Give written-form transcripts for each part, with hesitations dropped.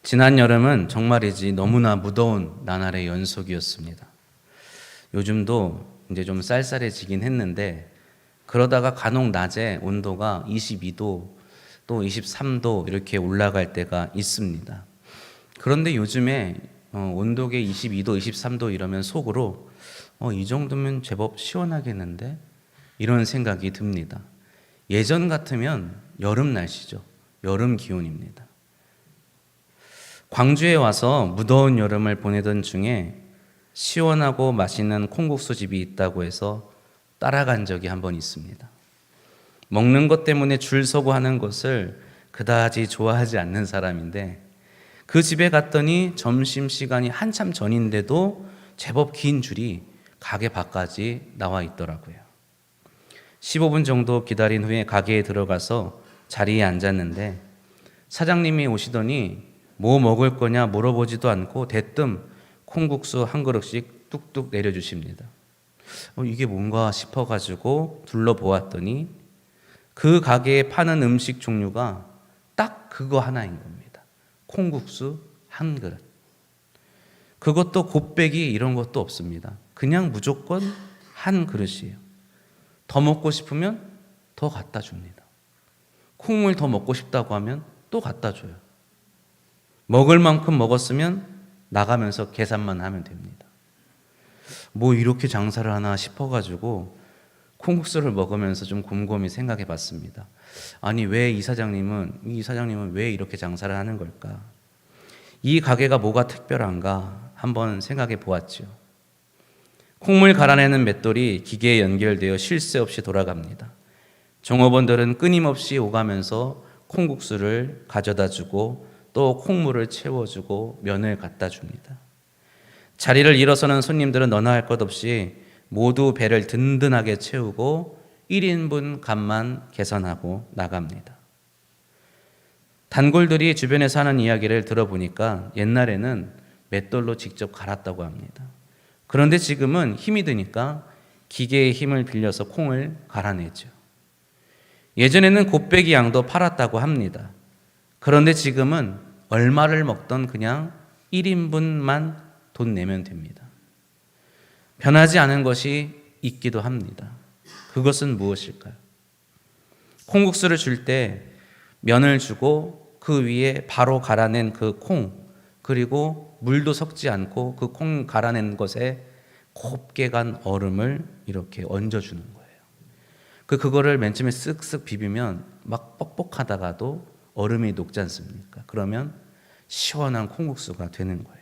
지난 여름은 정말이지 너무나 무더운 나날의 연속이었습니다. 요즘도 이제 좀 쌀쌀해지긴 했는데 그러다가 간혹 낮에 온도가 22도 또 23도 이렇게 올라갈 때가 있습니다. 그런데 요즘에 온도계 22도, 23도 이러면 속으로 이 정도면 제법 시원하겠는데? 이런 생각이 듭니다. 예전 같으면 여름 날씨죠. 여름 기온입니다. 광주에 와서 무더운 여름을 보내던 중에 시원하고 맛있는 콩국수 집이 있다고 해서 따라간 적이 한 번 있습니다. 먹는 것 때문에 줄 서고 하는 것을 그다지 좋아하지 않는 사람인데 그 집에 갔더니 점심시간이 한참 전인데도 제법 긴 줄이 가게 밖까지 나와 있더라고요. 15분 정도 기다린 후에 가게에 들어가서 자리에 앉았는데 사장님이 오시더니 뭐 먹을 거냐 물어보지도 않고 대뜸 콩국수 한 그릇씩 뚝뚝 내려주십니다. 이게 뭔가 싶어가지고 둘러보았더니 그 가게에 파는 음식 종류가 딱 그거 하나인 겁니다. 콩국수 한 그릇. 그것도 곱빼기 이런 것도 없습니다. 그냥 무조건 한 그릇이에요. 더 먹고 싶으면 더 갖다 줍니다. 콩물 더 먹고 싶다고 하면 또 갖다 줘요. 먹을 만큼 먹었으면 나가면서 계산만 하면 됩니다. 뭐 이렇게 장사를 하나 싶어가지고 콩국수를 먹으면서 좀 곰곰이 생각해 봤습니다. 아니 왜 이 사장님은 왜 이렇게 장사를 하는 걸까? 이 가게가 뭐가 특별한가 한번 생각해 보았죠. 콩물 갈아내는 맷돌이 기계에 연결되어 쉴 새 없이 돌아갑니다. 종업원들은 끊임없이 오가면서 콩국수를 가져다 주고 또 콩물을 채워주고 면을 갖다 줍니다. 자리를 일어서는 손님들은 너나 할 것 없이 모두 배를 든든하게 채우고 1인분 값만 계산하고 나갑니다. 단골들이 주변에서 하는 이야기를 들어보니까 옛날에는 맷돌로 직접 갈았다고 합니다. 그런데 지금은 힘이 드니까 기계의 힘을 빌려서 콩을 갈아내죠. 예전에는 곱빼기 양도 팔았다고 합니다. 그런데 지금은 얼마를 먹던 그냥 1인분만 돈 내면 됩니다. 변하지 않은 것이 있기도 합니다. 그것은 무엇일까요? 콩국수를 줄 때 면을 주고 그 위에 바로 갈아낸 그 콩, 그리고 물도 섞지 않고 그 콩 갈아낸 것에 곱게 간 얼음을 이렇게 얹어주는 거예요. 그거를 맨 처음에 쓱쓱 비비면 막 뻑뻑하다가도 얼음이 녹지 않습니까? 그러면 시원한 콩국수가 되는 거예요.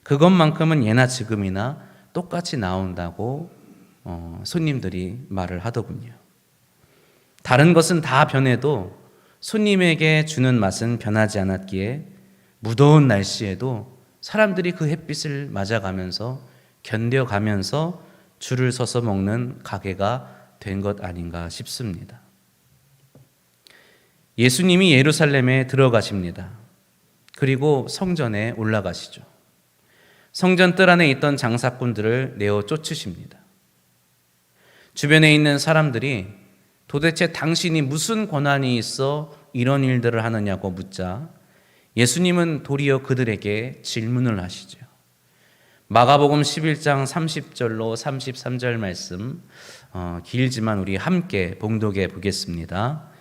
그것만큼은 예나 지금이나 똑같이 나온다고 손님들이 말을 하더군요. 다른 것은 다 변해도 손님에게 주는 맛은 변하지 않았기에 무더운 날씨에도 사람들이 그 햇빛을 맞아가면서 견뎌가면서 줄을 서서 먹는 가게가 된 것 아닌가 싶습니다. 예수님이 예루살렘에 들어가십니다. 그리고 성전에 올라가시죠. 성전 뜰 안에 있던 장사꾼들을 내어 쫓으십니다. 주변에 있는 사람들이 도대체 당신이 무슨 권한이 있어 이런 일들을 하느냐고 묻자 예수님은 도리어 그들에게 질문을 하시죠. 마가복음 11장 30절로 33절 말씀 길지만 우리 함께 봉독해 보겠습니다.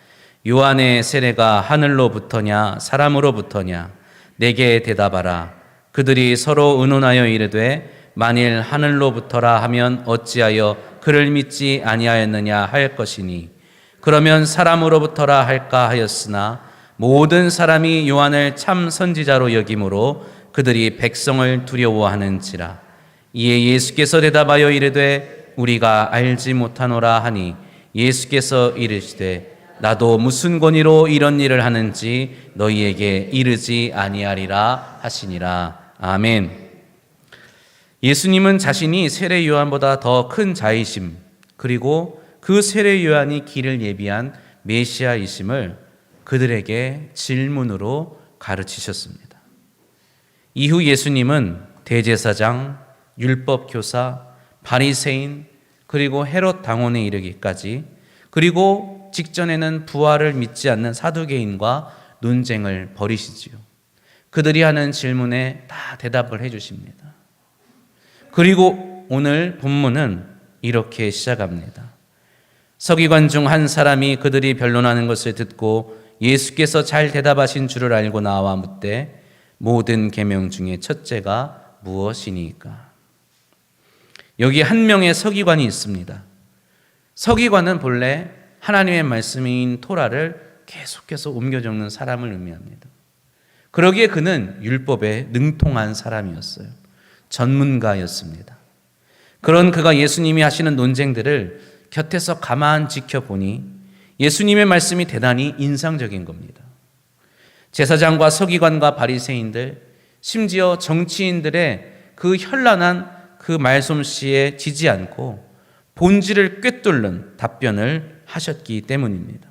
요한의 세례가 하늘로부터냐 사람으로부터냐 내게 대답하라. 그들이 서로 의논하여 이르되 만일 하늘로부터라 하면 어찌하여 그를 믿지 아니하였느냐 할 것이니 그러면 사람으로부터라 할까 하였으나 모든 사람이 요한을 참 선지자로 여김으로 그들이 백성을 두려워하는지라. 이에 예수께서 대답하여 이르되 우리가 알지 못하노라 하니 예수께서 이르시되 나도 무슨 권위로 이런 일을 하는지 너희에게 이르지 아니하리라 하시니라. 아멘. 예수님은 자신이 세례 요한보다 더 큰 자이심 그리고 그 세례 요한이 길을 예비한 메시아이심을 그들에게 질문으로 가르치셨습니다. 이후 예수님은 대제사장, 율법교사, 바리새인 그리고 헤롯 당원에 이르기까지 그리고 직전에는 부활을 믿지 않는 사두개인과 논쟁을 벌이시지요. 그들이 하는 질문에 다 대답을 해 주십니다. 그리고 오늘 본문은 이렇게 시작합니다. 서기관 중 한 사람이 그들이 변론하는 것을 듣고 예수께서 잘 대답하신 줄을 알고 나와 묻되 모든 계명 중에 첫째가 무엇이니까? 여기 한 명의 서기관이 있습니다. 서기관은 본래 하나님의 말씀인 토라를 계속해서 옮겨 적는 사람을 의미합니다. 그러기에 그는 율법에 능통한 사람이었어요. 전문가였습니다. 그런 그가 예수님이 하시는 논쟁들을 곁에서 가만 지켜보니 예수님의 말씀이 대단히 인상적인 겁니다. 제사장과 서기관과 바리새인들, 심지어 정치인들의 그 현란한 그 말솜씨에 지지 않고 본질을 꿰뚫는 답변을 하셨기 때문입니다.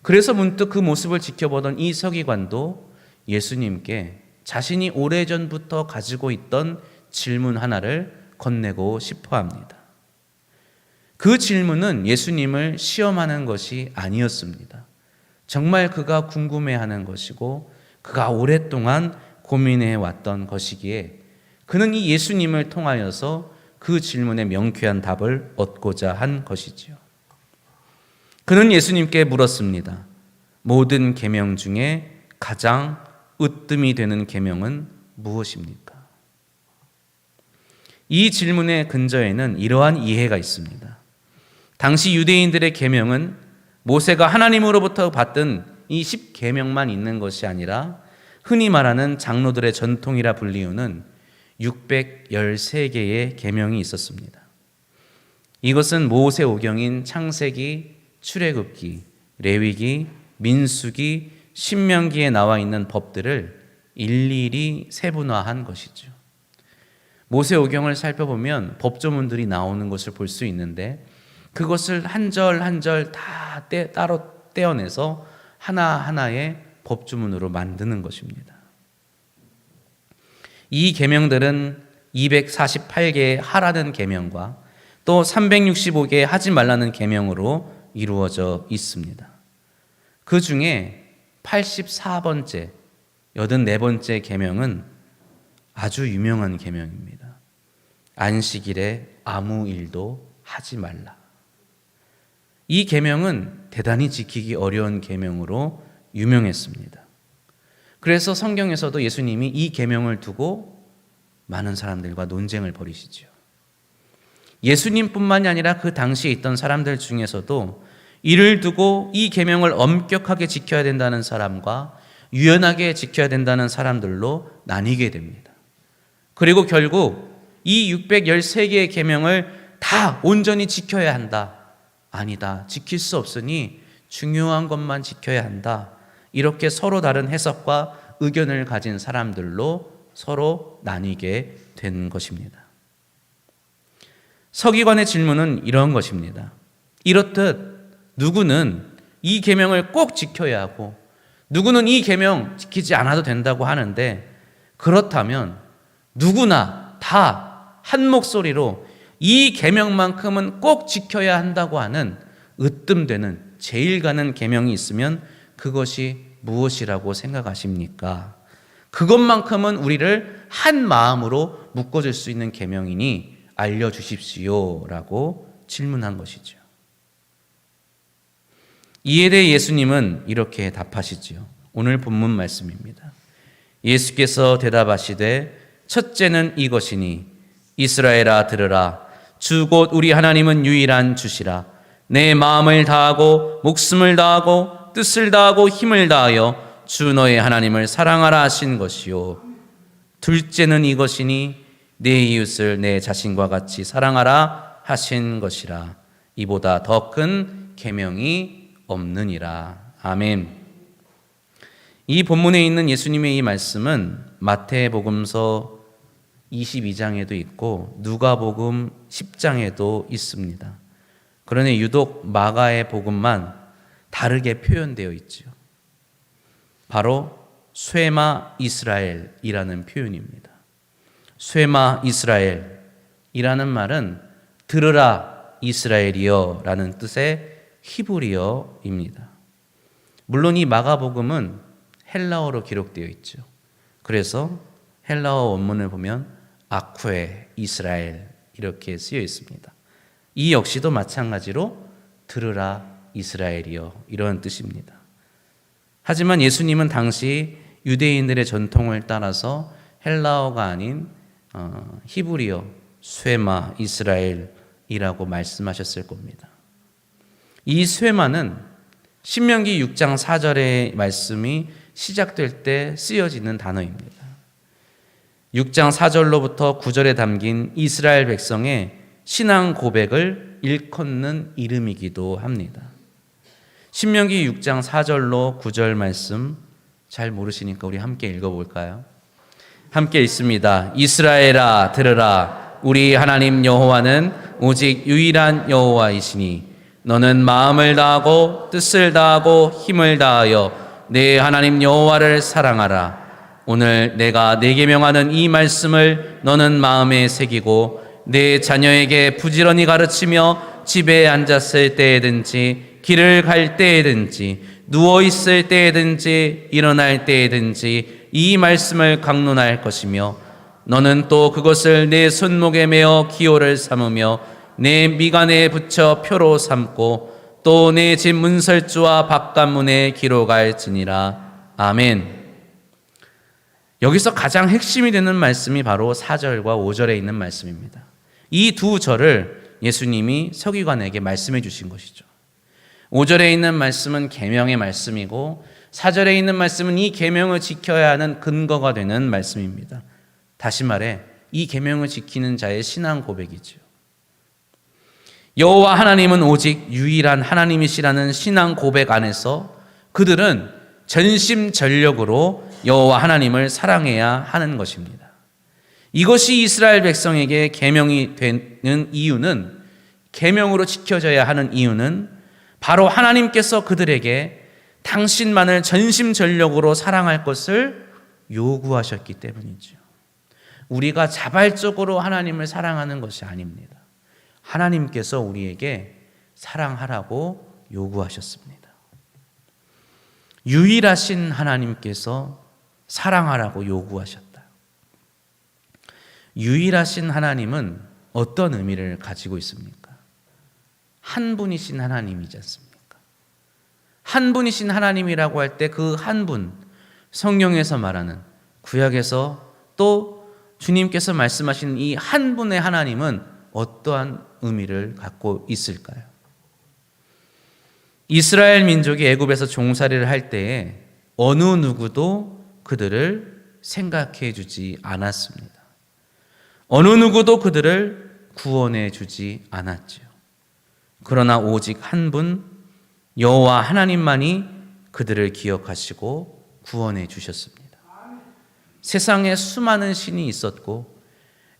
그래서 문득 그 모습을 지켜보던 이 서기관도 예수님께 자신이 오래전부터 가지고 있던 질문 하나를 건네고 싶어 합니다. 그 질문은 예수님을 시험하는 것이 아니었습니다. 정말 그가 궁금해하는 것이고 그가 오랫동안 고민해 왔던 것이기에 그는 이 예수님을 통하여서 그 질문에 명쾌한 답을 얻고자 한 것이지요. 그는 예수님께 물었습니다. 모든 계명 중에 가장 으뜸이 되는 계명은 무엇입니까? 이 질문의 근저에는 이러한 이해가 있습니다. 당시 유대인들의 계명은 모세가 하나님으로부터 받던 이 10계명만 있는 것이 아니라 흔히 말하는 장로들의 전통이라 불리우는 613개의 계명이 있었습니다. 이것은 모세오경인 창세기, 출애굽기, 레위기, 민수기, 신명기에 나와 있는 법들을 일일이 세분화한 것이죠. 모세오경을 살펴보면 법조문들이 나오는 것을 볼 수 있는데 그것을 한 절 한 절 다 따로 떼어내서 하나하나의 법조문으로 만드는 것입니다. 이 계명들은 248개의 하라는 계명과 또 365개의 하지 말라는 계명으로 이루어져 있습니다. 그 중에 84번째, 84번째 계명은 아주 유명한 계명입니다. 안식일에 아무 일도 하지 말라. 이 계명은 대단히 지키기 어려운 계명으로 유명했습니다. 그래서 성경에서도 예수님이 이 계명을 두고 많은 사람들과 논쟁을 벌이시죠. 예수님뿐만이 아니라 그 당시에 있던 사람들 중에서도 이를 두고 이 계명을 엄격하게 지켜야 된다는 사람과 유연하게 지켜야 된다는 사람들로 나뉘게 됩니다. 그리고 결국 이 613개의 계명을 다 온전히 지켜야 한다. 아니다. 지킬 수 없으니 중요한 것만 지켜야 한다. 이렇게 서로 다른 해석과 의견을 가진 사람들로 서로 나뉘게 된 것입니다. 서기관의 질문은 이런 것입니다. 이렇듯 누구는 이 계명을 꼭 지켜야 하고 누구는 이 계명 지키지 않아도 된다고 하는데 그렇다면 누구나 다 한 목소리로 이 계명만큼은 꼭 지켜야 한다고 하는 으뜸되는 제일 가는 계명이 있으면 그것이 무엇이라고 생각하십니까? 그것만큼은 우리를 한 마음으로 묶어줄 수 있는 계명이니 알려주십시오라고 질문한 것이죠. 이에 대해 예수님은 이렇게 답하시지요. 오늘 본문 말씀입니다. 예수께서 대답하시되 첫째는 이것이니 이스라엘아 들으라. 주 곧 우리 하나님은 유일한 주시라. 내 마음을 다하고 목숨을 다하고 뜻을 다하고 힘을 다하여 주 너의 하나님을 사랑하라 하신 것이요. 둘째는 이것이니 내 이웃을 내 자신과 같이 사랑하라 하신 것이라. 이보다 더 큰 계명이 없느니라. 아멘. 이 본문에 있는 예수님의 이 말씀은 마태복음서 22장에도 있고 누가복음 10장에도 있습니다. 그러나 유독 마가의 복음만 다르게 표현되어 있죠. 바로 쇠마 이스라엘이라는 표현입니다. 쇠마 이스라엘이라는 말은 들으라 이스라엘이여 라는 뜻의 히브리어입니다. 물론 이 마가복음은 헬라어로 기록되어 있죠. 그래서 헬라어 원문을 보면 아쿠에 이스라엘 이렇게 쓰여 있습니다. 이 역시도 마찬가지로 들으라 이스라엘이여 이런 뜻입니다. 하지만 예수님은 당시 유대인들의 전통을 따라서 헬라어가 아닌 히브리어 쇠마 이스라엘이라고 말씀하셨을 겁니다. 이 쇠마는 신명기 6장 4절의 말씀이 시작될 때 쓰여지는 단어입니다. 6장 4절로부터 9절에 담긴 이스라엘 백성의 신앙 고백을 일컫는 이름이기도 합니다. 신명기 6장 4절로 9절 말씀 잘 모르시니까 우리 함께 읽어볼까요? 함께 읽습니다. 이스라엘아 들으라. 우리 하나님 여호와는 오직 유일한 여호와이시니 너는 마음을 다하고 뜻을 다하고 힘을 다하여 내 하나님 여호와를 사랑하라. 오늘 내가 네게 명하는 이 말씀을 너는 마음에 새기고 내 자녀에게 부지런히 가르치며 집에 앉았을 때에든지 길을 갈 때에든지 누워 있을 때에든지 일어날 때에든지 이 말씀을 강론할 것이며 너는 또 그것을 내 손목에 메어 기호를 삼으며 내 미간에 붙여 표로 삼고 또 내 집 문설주와 바깥문에 기록할지니라. 아멘. 여기서 가장 핵심이 되는 말씀이 바로 4절과 5절에 있는 말씀입니다. 이 두 절을 예수님이 서기관에게 말씀해 주신 것이죠. 5절에 있는 말씀은 계명의 말씀이고 4절에 있는 말씀은 이 계명을 지켜야 하는 근거가 되는 말씀입니다. 다시 말해 이 계명을 지키는 자의 신앙 고백이죠. 여호와 하나님은 오직 유일한 하나님이시라는 신앙 고백 안에서 그들은 전심전력으로 여호와 하나님을 사랑해야 하는 것입니다. 이것이 이스라엘 백성에게 계명이 되는 이유는, 계명으로 지켜져야 하는 이유는 바로 하나님께서 그들에게 당신만을 전심전력으로 사랑할 것을 요구하셨기 때문이죠. 우리가 자발적으로 하나님을 사랑하는 것이 아닙니다. 하나님께서 우리에게 사랑하라고 요구하셨습니다. 유일하신 하나님께서 사랑하라고 요구하셨다. 유일하신 하나님은 어떤 의미를 가지고 있습니까? 한 분이신 하나님이지 않습니까? 한 분이신 하나님이라고 할 때 그 한 분, 성경에서 말하는, 구약에서 또 주님께서 말씀하신 이 한 분의 하나님은 어떠한 의미를 갖고 있을까요? 이스라엘 민족이 애굽에서 종살이를 할 때에 어느 누구도 그들을 생각해 주지 않았습니다. 어느 누구도 그들을 구원해 주지 않았지요. 그러나 오직 한 분 여호와 하나님만이 그들을 기억하시고 구원해 주셨습니다. 세상에 수많은 신이 있었고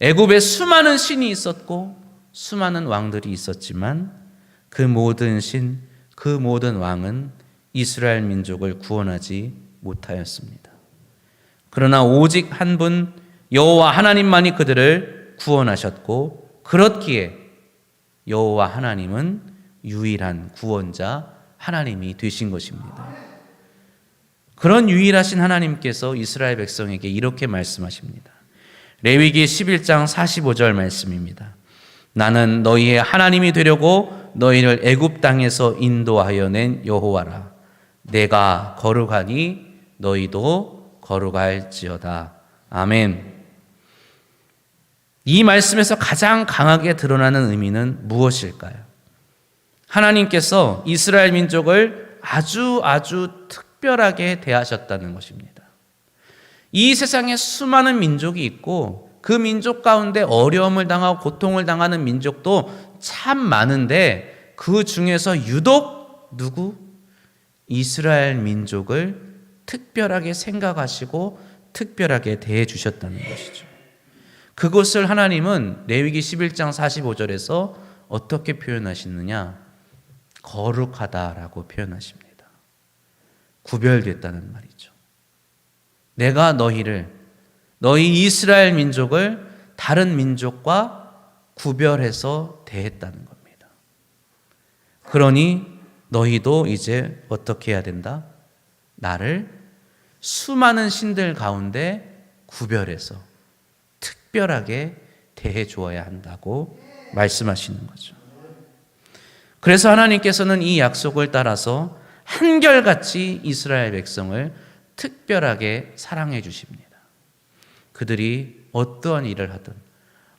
애굽에 수많은 신이 있었고 수많은 왕들이 있었지만 그 모든 신, 그 모든 왕은 이스라엘 민족을 구원하지 못하였습니다. 그러나 오직 한 분 여호와 하나님만이 그들을 구원하셨고, 그렇기에 여호와 하나님은 유일한 구원자 하나님이 되신 것입니다. 그런 유일하신 하나님께서 이스라엘 백성에게 이렇게 말씀하십니다. 레위기 11장 45절 말씀입니다. 나는 너희의 하나님이 되려고 너희를 애굽 땅에서 인도하여 낸 여호와라. 내가 거룩하니 너희도 거룩할지어다. 아멘. 이 말씀에서 가장 강하게 드러나는 의미는 무엇일까요? 하나님께서 이스라엘 민족을 아주 특별하게 대하셨다는 것입니다. 이 세상에 수많은 민족이 있고 그 민족 가운데 어려움을 당하고 고통을 당하는 민족도 참 많은데 그 중에서 유독 누구? 이스라엘 민족을 특별하게 생각하시고 특별하게 대해 주셨다는 것이죠. 그것을 하나님은 레위기 11장 45절에서 어떻게 표현하시느냐? 거룩하다라고 표현하십니다. 구별됐다는 말이죠. 내가 너희 이스라엘 민족을 다른 민족과 구별해서 대했다는 겁니다. 그러니 너희도 이제 어떻게 해야 된다? 나를 수많은 신들 가운데 구별해서 특별하게 대해 주어야 한다고 말씀하시는 거죠. 그래서 하나님께서는 이 약속을 따라서 한결같이 이스라엘 백성을 특별하게 사랑해 주십니다. 그들이 어떠한 일을 하든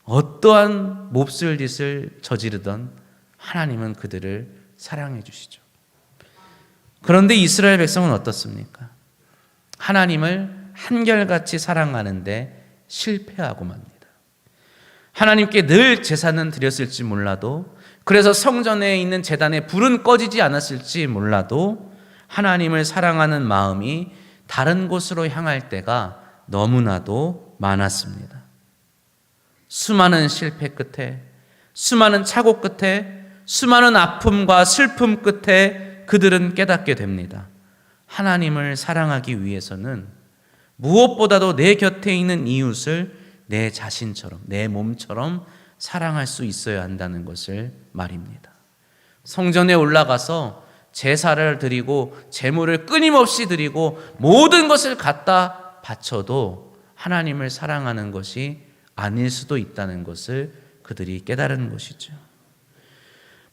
어떠한 몹쓸 짓을 저지르든 하나님은 그들을 사랑해 주시죠. 그런데 이스라엘 백성은 어떻습니까? 하나님을 한결같이 사랑하는데 실패하고 맙니다. 하나님께 늘 제사는 드렸을지 몰라도, 그래서 성전에 있는 제단에 불은 꺼지지 않았을지 몰라도 하나님을 사랑하는 마음이 다른 곳으로 향할 때가 너무나도 많았습니다. 수많은 실패 끝에, 수많은 착오 끝에, 수많은 아픔과 슬픔 끝에 그들은 깨닫게 됩니다. 하나님을 사랑하기 위해서는 무엇보다도 내 곁에 있는 이웃을 내 자신처럼, 내 몸처럼 사랑할 수 있어야 한다는 것을 말입니다. 성전에 올라가서 제사를 드리고 제물을 끊임없이 드리고 모든 것을 갖다 바쳐도 하나님을 사랑하는 것이 아닐 수도 있다는 것을 그들이 깨달은 것이죠.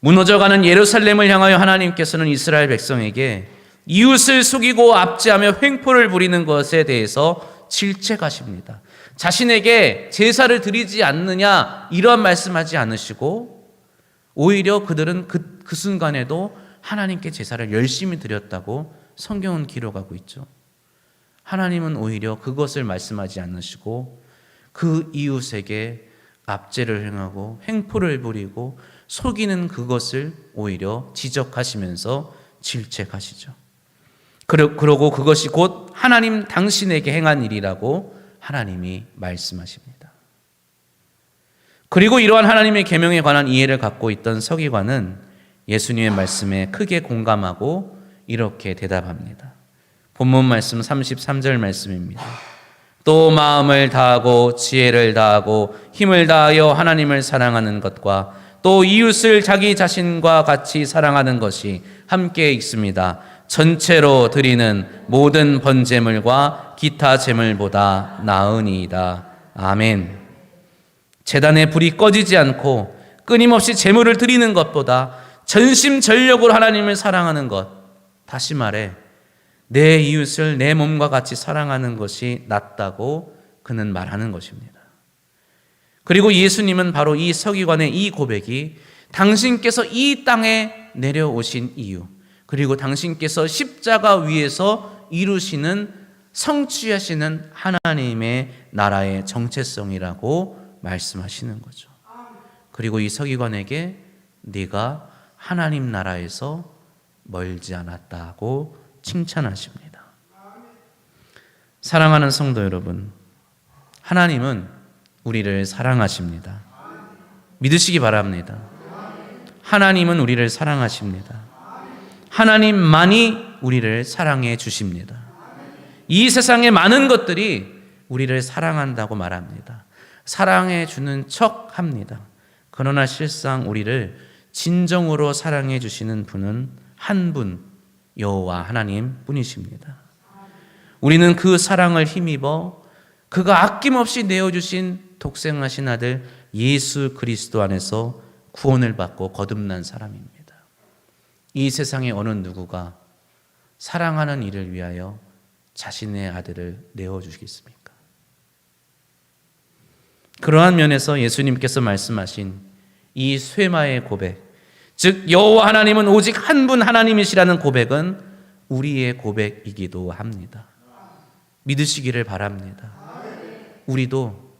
무너져가는 예루살렘을 향하여 하나님께서는 이스라엘 백성에게 이웃을 속이고 압제하며 횡포를 부리는 것에 대해서 질책하십니다. 자신에게 제사를 드리지 않느냐 이러한 말씀하지 않으시고 오히려 그들은 그 순간에도 하나님께 제사를 열심히 드렸다고 성경은 기록하고 있죠. 하나님은 오히려 그것을 말씀하지 않으시고 그 이웃에게 압제를 행하고 횡포를 부리고 속이는 그것을 오히려 지적하시면서 질책하시죠. 그러고 그것이 곧 하나님 당신에게 행한 일이라고 하나님이 말씀하십니다. 그리고 이러한 하나님의 계명에 관한 이해를 갖고 있던 서기관은 예수님의 말씀에 크게 공감하고 이렇게 대답합니다. 본문 말씀 33절 말씀입니다. 또 마음을 다하고 지혜를 다하고 힘을 다하여 하나님을 사랑하는 것과 또 이웃을 자기 자신과 같이 사랑하는 것이 함께 있습니다. 전체로 드리는 모든 번제물과 기타 제물보다 나으니이다. 아멘. 제단에 불이 꺼지지 않고 끊임없이 제물을 드리는 것보다 전심전력으로 하나님을 사랑하는 것, 다시 말해 내 이웃을 내 몸과 같이 사랑하는 것이 낫다고 그는 말하는 것입니다. 그리고 예수님은 바로 이 서기관의 이 고백이 당신께서 이 땅에 내려오신 이유, 그리고 당신께서 십자가 위에서 이루시는 성취하시는 하나님의 나라의 정체성이라고 말씀하시는 거죠. 그리고 이 서기관에게 네가 하나님 나라에서 멀지 않았다고 칭찬하십니다. 사랑하는 성도 여러분, 하나님은 우리를 사랑하십니다. 믿으시기 바랍니다. 하나님은 우리를 사랑하십니다. 하나님만이 우리를 사랑해 주십니다. 이 세상의 많은 것들이 우리를 사랑한다고 말합니다. 사랑해 주는 척 합니다. 그러나 실상 우리를 진정으로 사랑해 주시는 분은 한 분, 여호와 하나님 뿐이십니다. 우리는 그 사랑을 힘입어 그가 아낌없이 내어주신 독생하신 아들 예수 그리스도 안에서 구원을 받고 거듭난 사람입니다. 이 세상의 어느 누구가 사랑하는 이를 위하여 자신의 아들을 내어주시겠습니까? 그러한 면에서 예수님께서 말씀하신 이 쇠마의 고백, 즉 여호와 하나님은 오직 한 분 하나님이시라는 고백은 우리의 고백이기도 합니다. 믿으시기를 바랍니다. 우리도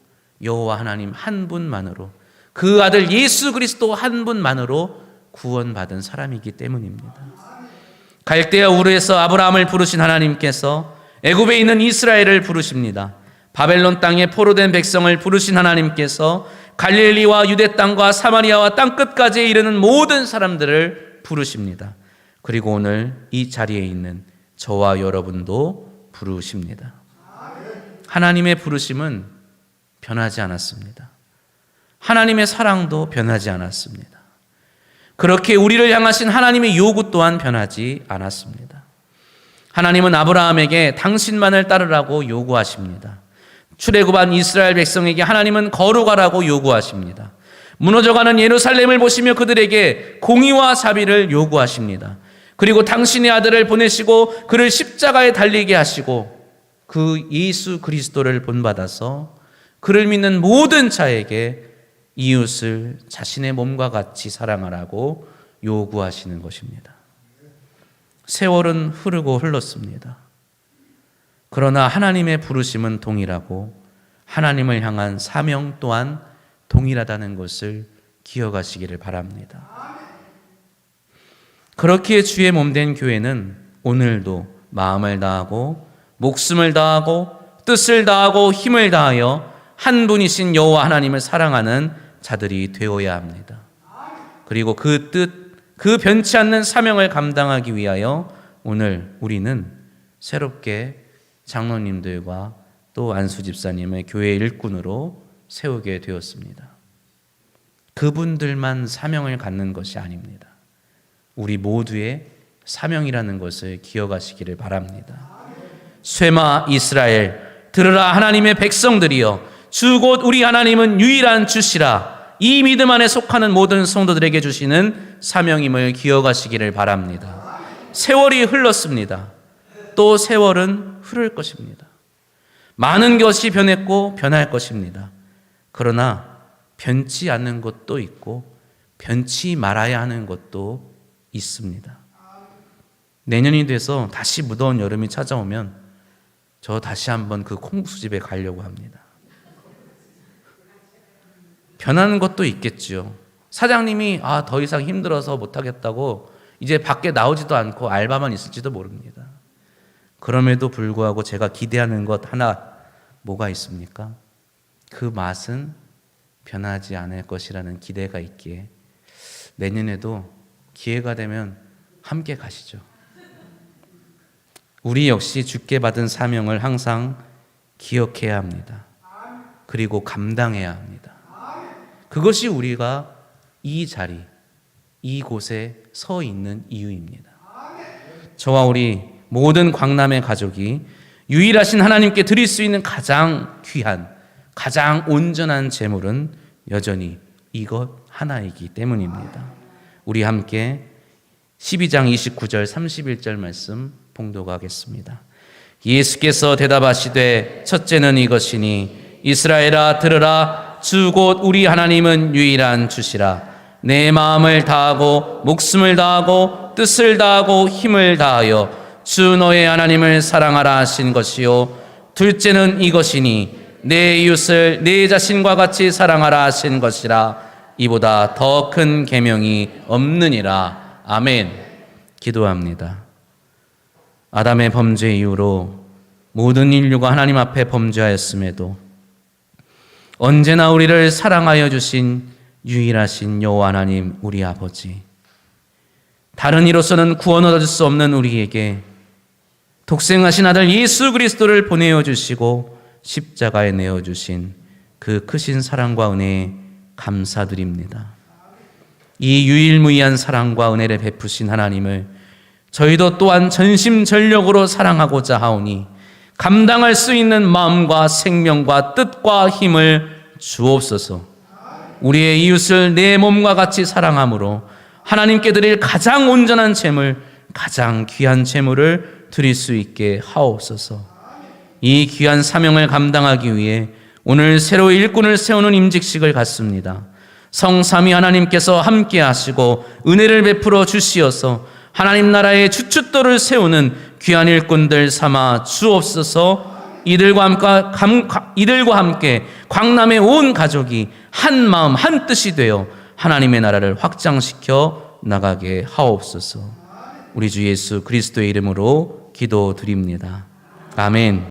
여호와 하나님 한 분만으로, 그 아들 예수 그리스도 한 분만으로 구원받은 사람이기 때문입니다. 갈대아 우르에서 아브라함을 부르신 하나님께서 애굽에 있는 이스라엘을 부르십니다. 바벨론 땅에 포로된 백성을 부르신 하나님께서 갈릴리와 유대 땅과 사마리아와 땅끝까지 이르는 모든 사람들을 부르십니다. 그리고 오늘 이 자리에 있는 저와 여러분도 부르십니다. 하나님의 부르심은 변하지 않았습니다. 하나님의 사랑도 변하지 않았습니다. 그렇게 우리를 향하신 하나님의 요구 또한 변하지 않았습니다. 하나님은 아브라함에게 당신만을 따르라고 요구하십니다. 출애굽한 이스라엘 백성에게 하나님은 거룩하라고 요구하십니다. 무너져가는 예루살렘을 보시며 그들에게 공의와 자비를 요구하십니다. 그리고 당신의 아들을 보내시고 그를 십자가에 달리게 하시고 그 예수 그리스도를 본받아서 그를 믿는 모든 자에게 이웃을 자신의 몸과 같이 사랑하라고 요구하시는 것입니다. 세월은 흐르고 흘렀습니다. 그러나 하나님의 부르심은 동일하고 하나님을 향한 사명 또한 동일하다는 것을 기억하시기를 바랍니다. 그렇기에 주의 몸된 교회는 오늘도 마음을 다하고 목숨을 다하고 뜻을 다하고 힘을 다하여 한 분이신 여호와 하나님을 사랑하는 자들이 되어야 합니다. 그리고 그 뜻, 그 변치 않는 사명을 감당하기 위하여 오늘 우리는 새롭게 장로님들과 또 안수 집사님을 교회 일꾼으로 세우게 되었습니다. 그분들만 사명을 갖는 것이 아닙니다. 우리 모두의 사명이라는 것을 기억하시기를 바랍니다. 쇠마 이스라엘, 들으라 하나님의 백성들이여, 주 곧 우리 하나님은 유일한 주시라. 이 믿음 안에 속하는 모든 성도들에게 주시는 사명임을 기억하시기를 바랍니다. 세월이 흘렀습니다. 또 세월은 흐를 것입니다. 많은 것이 변했고 변할 것입니다. 그러나 변치 않는 것도 있고 변치 말아야 하는 것도 있습니다. 내년이 돼서 다시 무더운 여름이 찾아오면 저 다시 한번 그 콩국수집에 가려고 합니다. 변하는 것도 있겠죠. 사장님이 더 이상 힘들어서 못하겠다고 이제 밖에 나오지도 않고 알바만 있을지도 모릅니다. 그럼에도 불구하고 제가 기대하는 것 하나 뭐가 있습니까? 그 맛은 변하지 않을 것이라는 기대가 있기에 내년에도 기회가 되면 함께 가시죠. 우리 역시 주께 받은 사명을 항상 기억해야 합니다. 그리고 감당해야 합니다. 그것이 우리가 이 자리, 이곳에 서 있는 이유입니다. 저와 우리 모든 광남의 가족이 유일하신 하나님께 드릴 수 있는 가장 귀한, 가장 온전한 제물은 여전히 이것 하나이기 때문입니다. 우리 함께 12장 29절 31절 말씀 봉독하겠습니다. 예수께서 대답하시되 첫째는 이것이니 이스라엘아 들으라. 주 곧 우리 하나님은 유일한 주시라. 내 마음을 다하고 목숨을 다하고 뜻을 다하고 힘을 다하여 주 너의 하나님을 사랑하라 하신 것이요. 둘째는 이것이니 내 이웃을 내 자신과 같이 사랑하라 하신 것이라. 이보다 더 큰 계명이 없느니라. 아멘. 기도합니다. 아담의 범죄 이후로 모든 인류가 하나님 앞에 범죄하였음에도 언제나 우리를 사랑하여 주신 유일하신 여호와 하나님 우리 아버지, 다른 이로서는 구원 얻을 수 없는 우리에게 독생하신 아들 예수 그리스도를 보내어 주시고 십자가에 내어 주신 그 크신 사랑과 은혜에 감사드립니다. 이 유일무이한 사랑과 은혜를 베푸신 하나님을 저희도 또한 전심전력으로 사랑하고자 하오니 감당할 수 있는 마음과 생명과 뜻과 힘을 주옵소서. 우리의 이웃을 내 몸과 같이 사랑함으로 하나님께 드릴 가장 온전한 제물, 가장 귀한 제물을 드릴 수 있게 하옵소서. 이 귀한 사명을 감당하기 위해 오늘 새로 일꾼을 세우는 임직식을 갖습니다. 성삼위 하나님께서 함께 하시고 은혜를 베풀어 주시어서 하나님 나라의 주춧돌을 세우는 귀한 일꾼들 삼아 주옵소서. 이들과 함께 광남의 온 가족이 한 마음 한 뜻이 되어 하나님의 나라를 확장시켜 나가게 하옵소서. 우리 주 예수 그리스도의 이름으로 기도드립니다. 아멘.